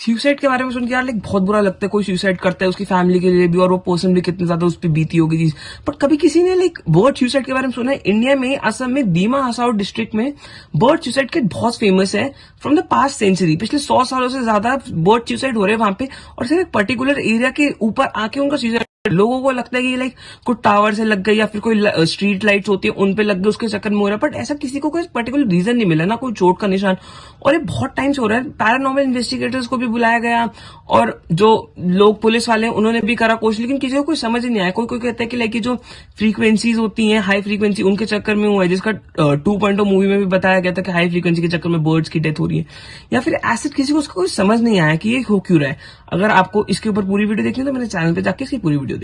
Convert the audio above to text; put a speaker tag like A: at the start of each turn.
A: Suicide के बारे में सुन के यार लाइक बहुत बुरा लगता है। कोई सुसाइड करता है उसकी फैमिली के लिए भी, और वो पर्सन भी कितनी ज्यादा उस पर बीती होगी चीज। बट कभी किसी ने लाइक बर्ड सुसाइड के बारे में सुना है? इंडिया में असम में दीमा हसाओ डिस्ट्रिक्ट में बर्ड सुसाइड के बहुत फेमस है फ्रॉम द पास्ट सेंचुरी। पिछले 100 सालों से ज्यादा बर्ड सुसाइड हो रहे हैं वहां पे, और सिर्फ एक पर्टिकुलर एरिया के ऊपर आके उनका सुसाइड। लोगों को लगता है कि लाइक कोई टावर से लग गई या फिर कोई स्ट्रीट लाइट्स होती है उन पे लग गए, उसके चक्कर में हो रहा है। बट ऐसा किसी को कोई पर्टिकुलर रीजन नहीं मिला, ना कोई चोट का निशान। और ये बहुत टाइम से हो रहा है। पैरानॉर्मल इन्वेस्टिगेटर्स को भी बुलाया गया, और जो लोग पुलिस वाले हैं उन्होंने भी करा कोशिश, लेकिन किसी को कोई समझ नहीं आया। कोई कोई कहता है कि लाइक जो फ्रीक्वेंसीज होती हैं हाई फ्रीक्वेंसी, उनके चक्कर में हुआ है, जिसका 2.0 मूवी में भी बताया गया था कि हाई फ्रीक्वेंसी के चक्कर में बर्ड्स की डेथ हो रही है, या फिर एसिड। किसी को उसका कोई समझ नहीं आया कि ये हो क्यों रहा है। अगर आपको इसके ऊपर पूरी वीडियो देखनी है तो मेरे चैनल पे जाके इसकी पूरी वीडियो